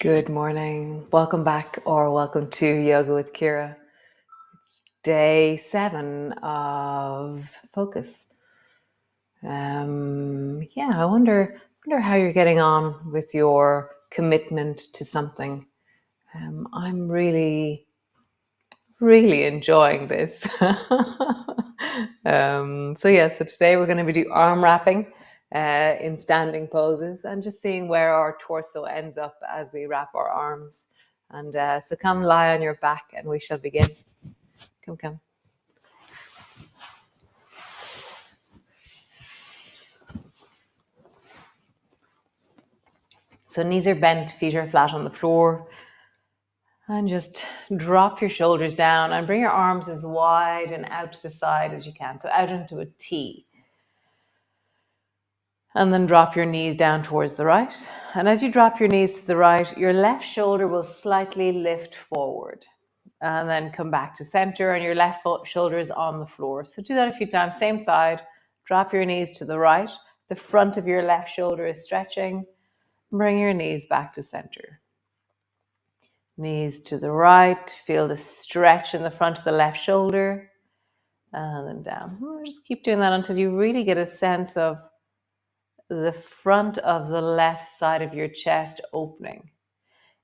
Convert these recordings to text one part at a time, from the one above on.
Good morning. Welcome back or welcome to Yoga with Ciara. It's day 7 of focus. I wonder how you're getting on with your commitment to something. I'm really enjoying this. So today we're going to do arm wrapping in standing poses and just seeing where our torso ends up as we wrap our arms. And so come lie on your back and we shall begin. Come. So knees are bent, feet are flat on the floor. And just drop your shoulders down and bring your arms as wide and out to the side as you can. So out into a T. And then drop your knees down towards the right. And as you drop your knees to the right, your left shoulder will slightly lift forward. And then come back to center and your left shoulder is on the floor. So do that a few times, same side. Drop your knees to the right. The front of your left shoulder is stretching. Bring your knees back to center. Knees to the right. Feel the stretch in the front of the left shoulder. And then down. Just keep doing that until you really get a sense of the front of the left side of your chest opening.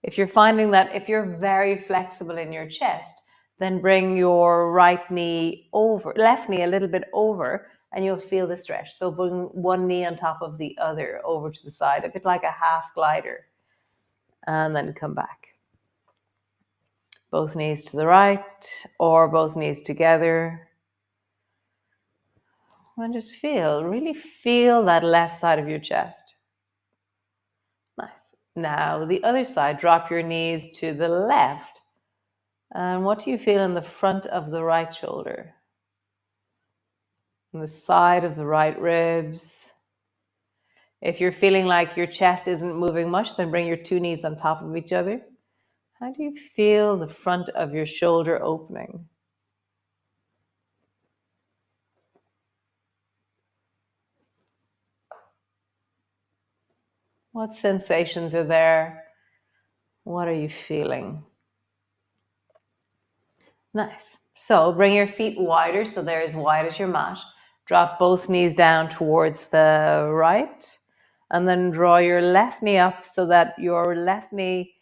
If you're finding that if you're very flexible in your chest, then bring your right knee over, left knee a little bit over, and you'll feel the stretch. So bring one knee on top of the other over to the side, a bit like a half glider. And then come back. Both knees to the right or both knees together. And just really feel that left side of your chest. Nice. Now the other side, drop your knees to the left. And what do you feel in the front of the right shoulder? On the side of the right ribs. If you're feeling like your chest isn't moving much, then bring your two knees on top of each other. How do you feel the front of your shoulder opening? What sensations are there? What are you feeling? Nice. So bring your feet wider, so they're as wide as your mat. Drop both knees down towards the right. And then draw your left knee up so that your left knee,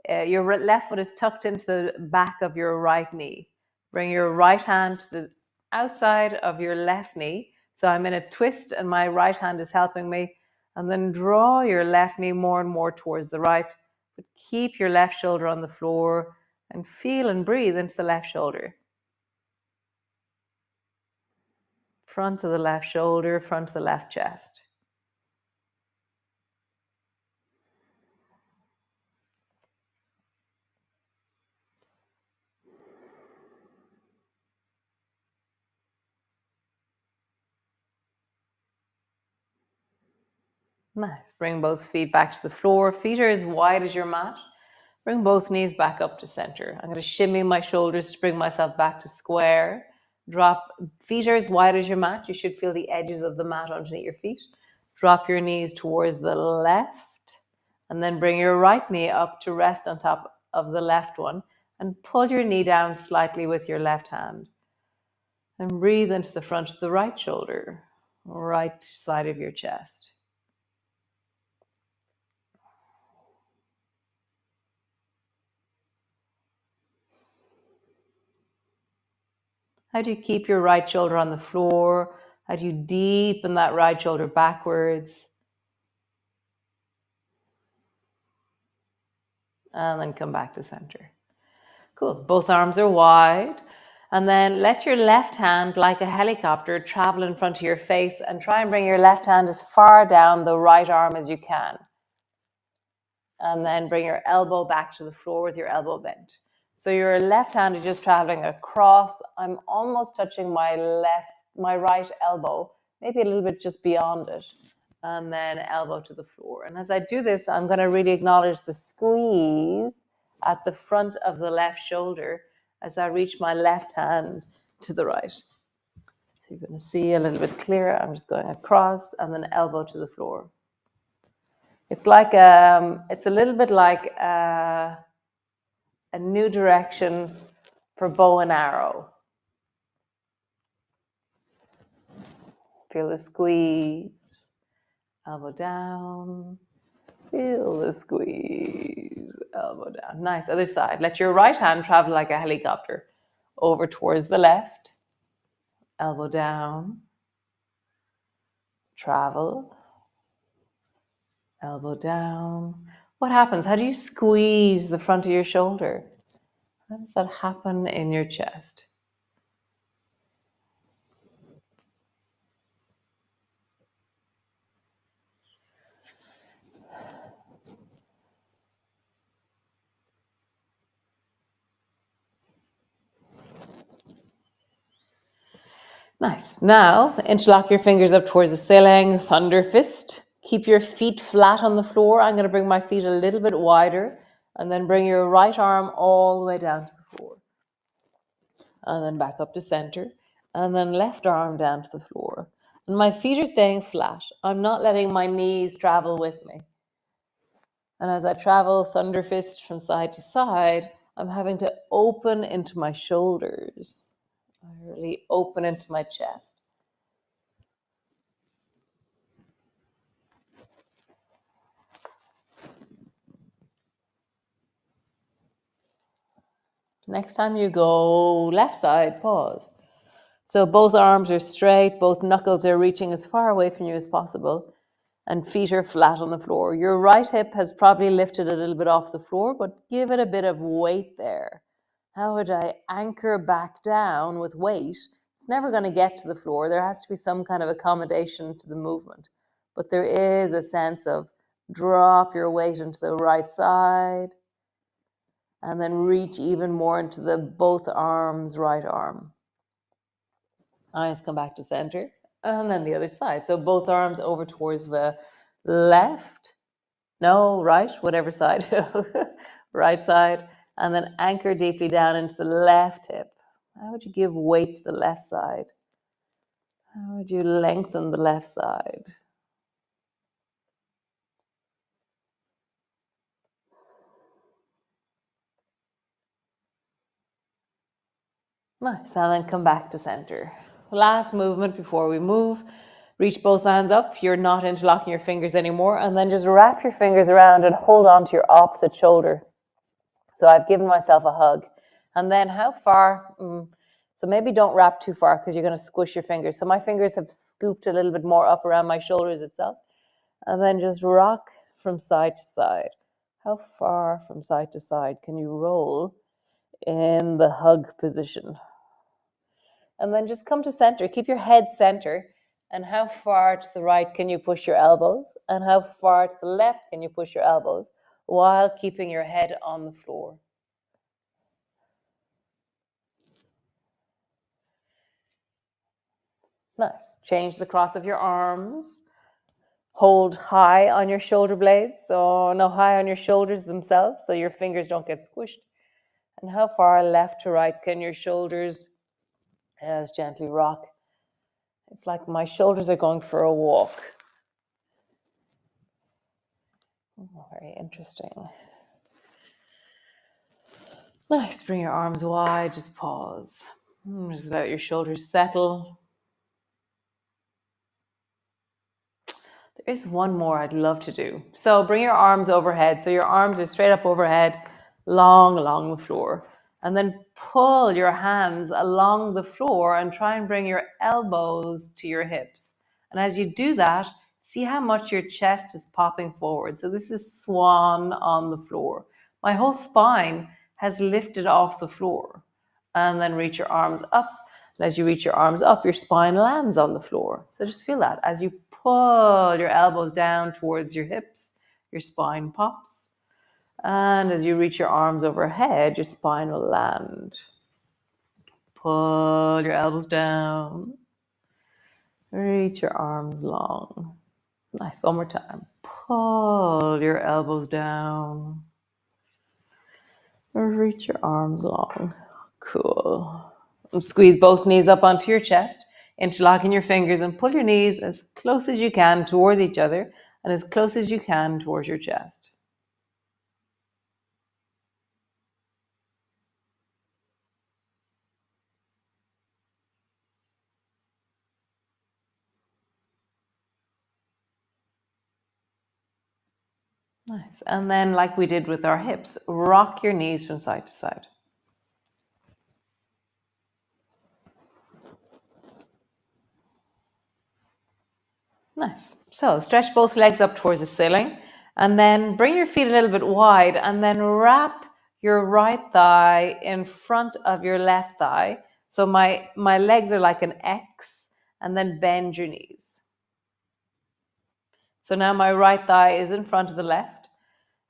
your left foot is tucked into the back of your right knee. Bring your right hand to the outside of your left knee. So I'm in a twist and my right hand is helping me. And then draw your left knee more and more towards the right. But keep your left shoulder on the floor and feel and breathe into the left shoulder. Front of the left shoulder, front of the left chest. Nice. Bring both feet back to the floor. Feet are as wide as your mat. Bring both knees back up to center. I'm going to shimmy my shoulders to bring myself back to square. Drop, feet are as wide as your mat. You should feel the edges of the mat underneath your feet. Drop your knees towards the left. And then bring your right knee up to rest on top of the left one. And pull your knee down slightly with your left hand. And breathe into the front of the right shoulder, right side of your chest. How do you keep your right shoulder on the floor? How do you deepen that right shoulder backwards? And then come back to center. Cool. Both arms are wide. And then let your left hand, like a helicopter, travel in front of your face and try and bring your left hand as far down the right arm as you can. And then bring your elbow back to the floor with your elbow bent. So your left hand is just traveling across. I'm almost touching my right elbow, maybe a little bit just beyond it. And then elbow to the floor. And as I do this, I'm going to really acknowledge the squeeze at the front of the left shoulder as I reach my left hand to the right. So you're going to see a little bit clearer. I'm just going across and then elbow to the floor. It's like it's a little bit like a new direction for bow and arrow. Feel the squeeze, elbow down. Feel the squeeze, elbow down. Nice, other side. Let your right hand travel like a helicopter over towards the left. Elbow down. Travel. Elbow down. What happens? How do you squeeze the front of your shoulder? How does that happen in your chest? Nice. Now, interlock your fingers up towards the ceiling, thunder fist. Keep your feet flat on the floor. I'm going to bring my feet a little bit wider and then bring your right arm all the way down to the floor. And then back up to center. And then left arm down to the floor. And my feet are staying flat. I'm not letting my knees travel with me. And as I travel thunder fist from side to side, I'm having to open into my shoulders. I really open into my chest. Next time you go left side, pause. So both arms are straight, both knuckles are reaching as far away from you as possible, and feet are flat on the floor. Your right hip has probably lifted a little bit off the floor, but give it a bit of weight there. How would I anchor back down with weight? It's never going to get to the floor. There has to be some kind of accommodation to the movement. But there is a sense of drop your weight into the right side, and then reach even more into the both arms, right arm. Eyes come back to center, and then the other side. So both arms over towards the left, no, right, whatever side, right side, and then anchor deeply down into the left hip. How would you give weight to the left side? How would you lengthen the left side? Nice, and then come back to center. Last movement before we move. Reach both hands up. You're not interlocking your fingers anymore. And then just wrap your fingers around and hold on to your opposite shoulder. So I've given myself a hug. And then how far? So maybe don't wrap too far because you're going to squish your fingers. So my fingers have scooped a little bit more up around my shoulders itself. And then just rock from side to side. How far from side to side can you roll in the hug position? And then just come to center. Keep your head center. And how far to the right can you push your elbows? And how far to the left can you push your elbows while keeping your head on the floor? Nice. Change the cross of your arms. Hold high on your shoulder blades. So no, high on your shoulders themselves so your fingers don't get squished. And how far left to right can your shoulders as gently rock? It's like my shoulders are going for a walk. Oh, very interesting. Nice. Bring your arms wide. Just pause. Just let your shoulders settle. There is one more I'd love to do. So bring your arms overhead. So your arms are straight up overhead, long along the floor. And then pull your hands along the floor and try and bring your elbows to your hips. And as you do that, see how much your chest is popping forward. So this is swan on the floor. My whole spine has lifted off the floor. And then reach your arms up. And as you reach your arms up, your spine lands on the floor. So just feel that. As you pull your elbows down towards your hips, your spine pops. And as you reach your arms overhead, your spine will land. Pull your elbows down. Reach your arms long. Nice. One more time. Pull your elbows down. Reach your arms long. Cool. And squeeze both knees up onto your chest, interlocking your fingers, and pull your knees as close as you can towards each other and as close as you can towards your chest. Nice. And then, like we did with our hips, rock your knees from side to side. Nice. So stretch both legs up towards the ceiling and then bring your feet a little bit wide and then wrap your right thigh in front of your left thigh. So my legs are like an X, and then bend your knees. So now my right thigh is in front of the left,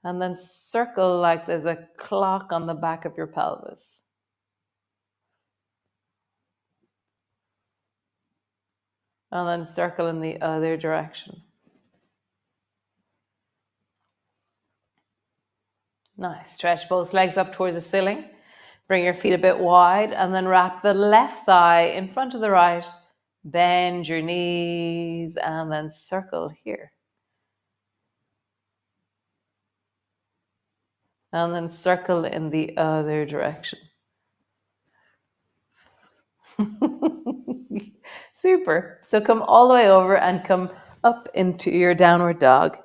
and then circle like there's a clock on the back of your pelvis. And then circle in the other direction. Nice. Stretch both legs up towards the ceiling. Bring your feet a bit wide and then wrap the left thigh in front of the right. Bend your knees and then circle here. And then circle in the other direction. Super. So come all the way over and come up into your downward dog.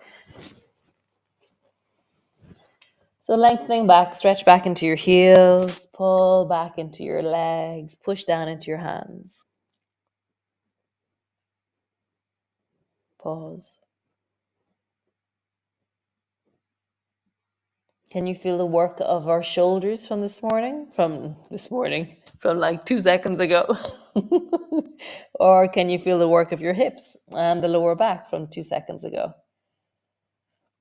So lengthening back, stretch back into your heels, pull back into your legs, push down into your hands. Pause. Can you feel the work of our shoulders from this morning? From like 2 seconds ago. Or can you feel the work of your hips and the lower back from 2 seconds ago?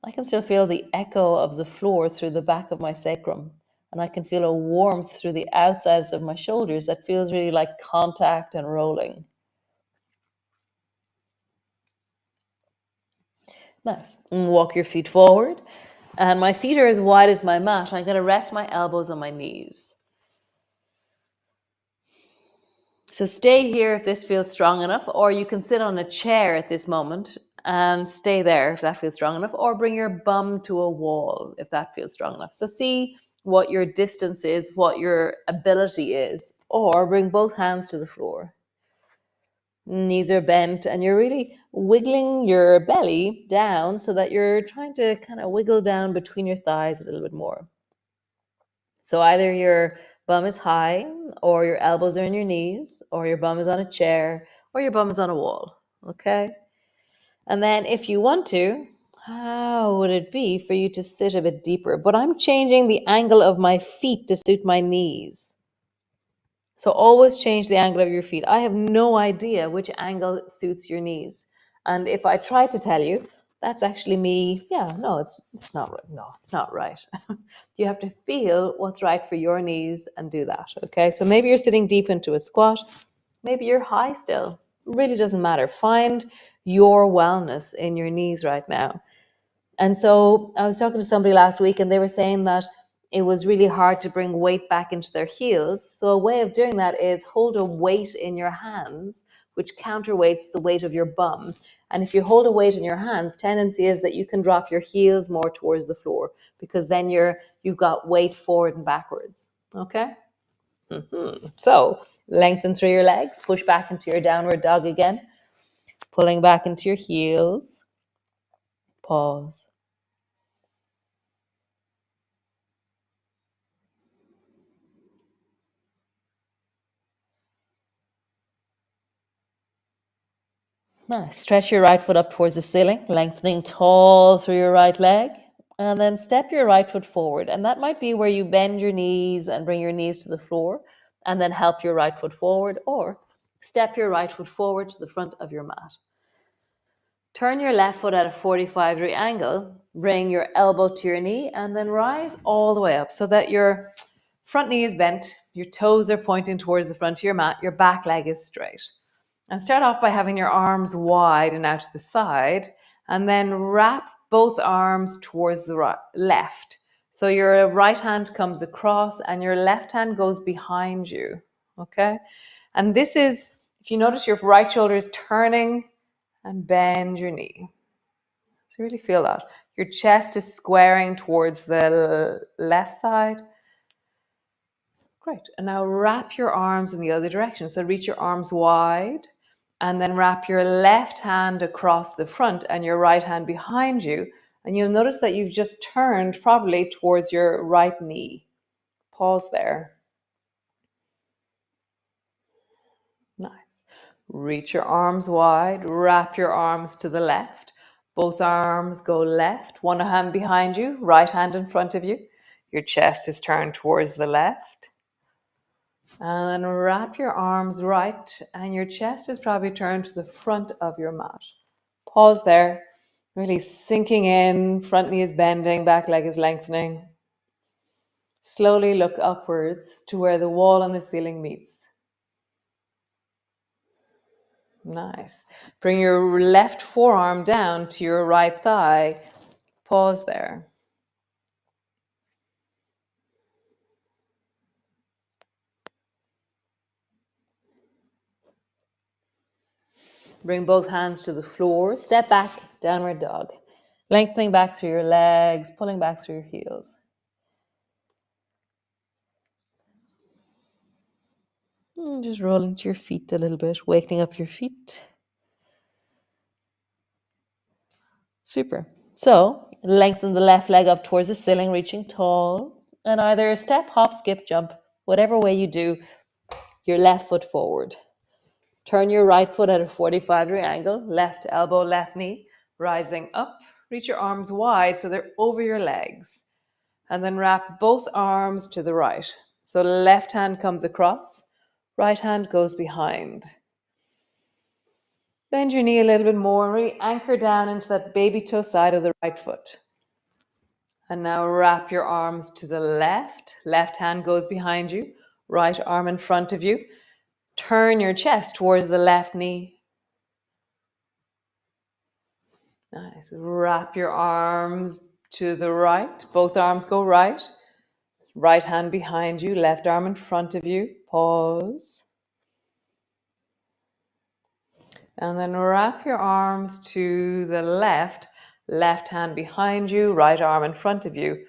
I can still feel the echo of the floor through the back of my sacrum. And I can feel a warmth through the outsides of my shoulders that feels really like contact and rolling. Nice. And walk your feet forward. And my feet are as wide as my mat. I'm going to rest my elbows on my knees. So stay here if this feels strong enough, or you can sit on a chair at this moment and stay there if that feels strong enough, or bring your bum to a wall if that feels strong enough. So see what your distance is, what your ability is, or bring both hands to the floor. Knees are bent and you're really wiggling your belly down so that you're trying to kind of wiggle down between your thighs a little bit more. So either your bum is high, or your elbows are in your knees, or your bum is on a chair, or your bum is on a wall. Okay? And then if you want to, how would it be for you to sit a bit deeper? But I'm changing the angle of my feet to suit my knees. So always change the angle of your feet. I have no idea which angle suits your knees. And if I try to tell you, that's actually me. Yeah, no, it's not right. No, it's not right. You have to feel what's right for your knees and do that. Okay. So maybe you're sitting deep into a squat. Maybe you're high still. Really doesn't matter. Find your wellness in your knees right now. And so I was talking to somebody last week and they were saying that it was really hard to bring weight back into their heels. So a way of doing that is hold a weight in your hands, which counterweights the weight of your bum. And if you hold a weight in your hands, tendency is that you can drop your heels more towards the floor because then you've got weight forward and backwards. Okay? So lengthen through your legs, push back into your downward dog again, pulling back into your heels. Pause. Nice. Stretch your right foot up towards the ceiling, lengthening tall through your right leg. And then step your right foot forward. And that might be where you bend your knees and bring your knees to the floor and then help your right foot forward, or step your right foot forward to the front of your mat. Turn your left foot at a 45-degree angle, bring your elbow to your knee, and then rise all the way up so that your front knee is bent, your toes are pointing towards the front of your mat, your back leg is straight. And start off by having your arms wide and out to the side, and then wrap both arms towards the left. So your right hand comes across and your left hand goes behind you. Okay? And this is, if you notice, your right shoulder is turning, and bend your knee. So really feel that. Your chest is squaring towards the left side. Great. And now wrap your arms in the other direction. So reach your arms wide and then wrap your left hand across the front and your right hand behind you. And you'll notice that you've just turned probably towards your right knee. Pause there. Nice. Reach your arms wide, wrap your arms to the left. Both arms go left, one hand behind you, right hand in front of you. Your chest is turned towards the left. And then wrap your arms right, and your chest is probably turned to the front of your mat. Pause there, really sinking in, front knee is bending, back leg is lengthening. Slowly look upwards to where the wall and the ceiling meets. Nice. Bring your left forearm down to your right thigh. Pause there. Bring both hands to the floor. Step back, downward dog. Lengthening back through your legs, pulling back through your heels. Just roll into your feet a little bit, waking up your feet. Super. So lengthen the left leg up towards the ceiling, reaching tall. And either step, hop, skip, jump, whatever way you do, your left foot forward. Turn your right foot at a 45-degree angle, left elbow, left knee, rising up. Reach your arms wide so they're over your legs. And then wrap both arms to the right. So left hand comes across, right hand goes behind. Bend your knee a little bit more and really anchor down into that baby toe side of the right foot. And now wrap your arms to the left. Left hand goes behind you, right arm in front of you. Turn your chest towards the left knee. Nice. Wrap your arms to the right. Both arms go right. Right hand behind you, left arm in front of you. Pause. And then wrap your arms to the left. Left hand behind you, right arm in front of you.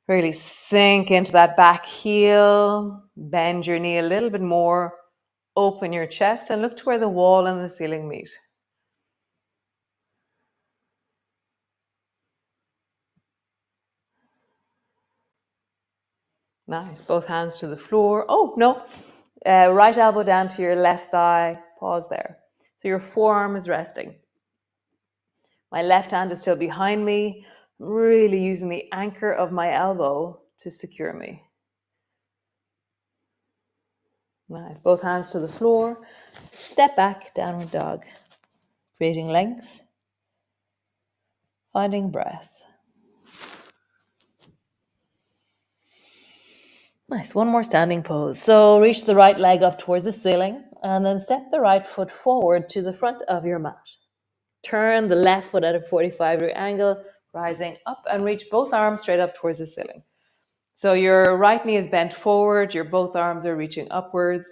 Really sink into that back heel. Bend your knee a little bit more. Open your chest and look to where the wall and the ceiling meet. Nice. Both hands to the floor. Oh, no. Right elbow down to your left thigh. Pause there. So your forearm is resting. My left hand is still behind me. I'm really using the anchor of my elbow to secure me. Nice. Both hands to the floor. Step back, downward dog. Creating length. Finding breath. Nice. One more standing pose. So reach the right leg up towards the ceiling and then step the right foot forward to the front of your mat. Turn the left foot at a 45-degree angle, rising up and reach both arms straight up towards the ceiling. So your right knee is bent forward, your both arms are reaching upwards.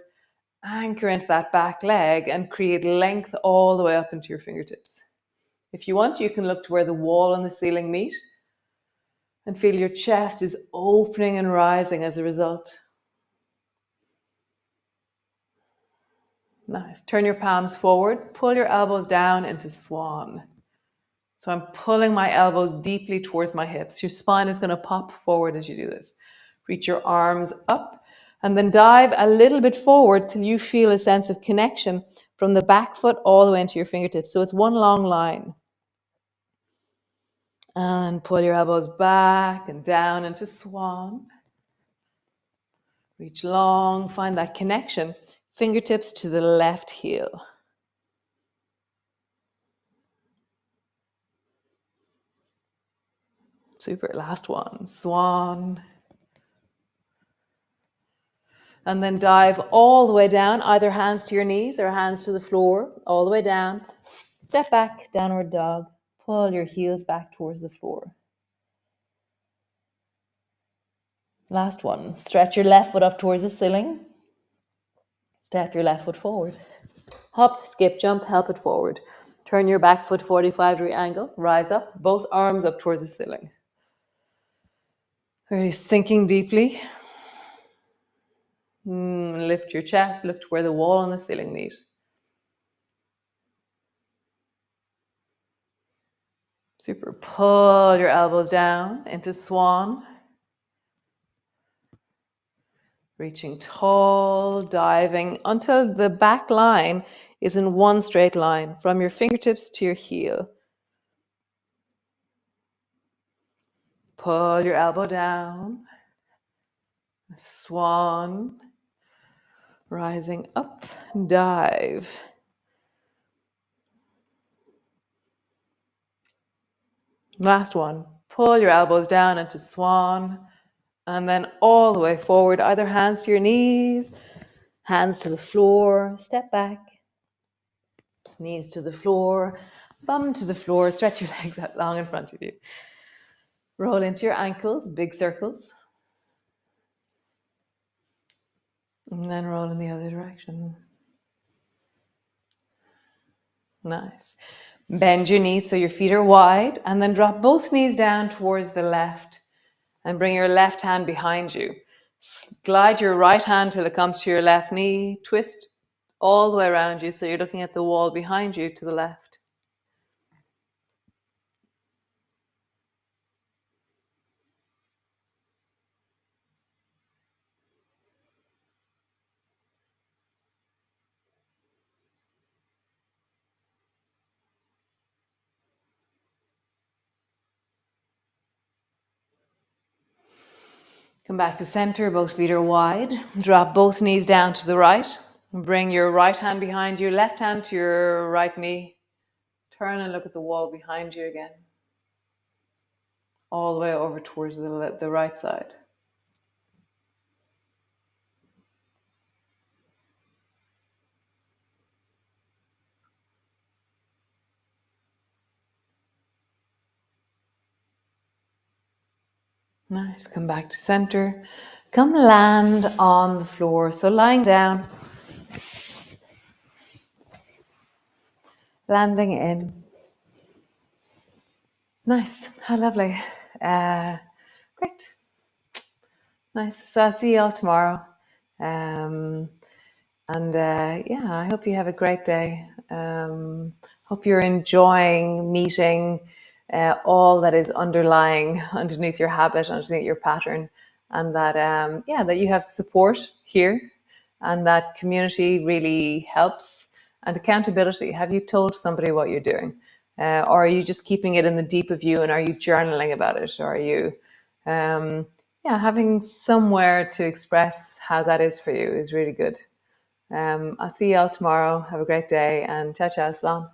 Anchor into that back leg and create length all the way up into your fingertips. If you want, you can look to where the wall and the ceiling meet and feel your chest is opening and rising as a result. Nice. Turn your palms forward, pull your elbows down into swan. So I'm pulling my elbows deeply towards my hips. Your spine is going to pop forward as you do this. Reach your arms up and then dive a little bit forward till you feel a sense of connection from the back foot all the way into your fingertips. So it's one long line. And pull your elbows back and down into swan. Reach long, find that connection. Fingertips to the left heel. Super, last one, swan. And then dive all the way down, either hands to your knees or hands to the floor, all the way down. Step back, downward dog. Pull your heels back towards the floor. Last one, stretch your left foot up towards the ceiling. Step your left foot forward. Hop, skip, jump, help it forward. Turn your back foot 45-degree angle, rise up, both arms up towards the ceiling. Really sinking deeply. Lift your chest, look to where the wall and the ceiling meet. Super. Pull your elbows down into swan. Reaching tall, diving until the back line is in one straight line from your fingertips to your heel. Pull your elbow down. Swan. Rising up, dive. Last one. Pull your elbows down into swan. And then all the way forward, either hands to your knees, hands to the floor, step back, knees to the floor, bum to the floor, stretch your legs out long in front of you. Roll into your ankles, big circles. And then roll in the other direction. Nice. Bend your knees so your feet are wide, and then drop both knees down towards the left and bring your left hand behind you. Glide your right hand till it comes to your left knee. Twist all the way around you so you're looking at the wall behind you to the left. Come back to center, both feet are wide. Drop both knees down to the right. Bring your right hand behind you, left hand to your right knee. Turn and look at the wall behind you again. All the way over towards the right side. Nice. Come back to center. Come land on the floor. So lying down. Landing in. Nice. How lovely. Great. Nice. So I'll see you all tomorrow. Yeah, I hope you have a great day. Hope you're enjoying meeting all that is underlying underneath your habit, underneath your pattern, and that that you have support here, and that community really helps. And accountability. Have you told somebody what you're doing, or are you just keeping it in the deep of you? And are you journaling about it? Or are you having somewhere to express how that is for you is really good. I'll see you all tomorrow. Have a great day, and ciao, ciao, Slán.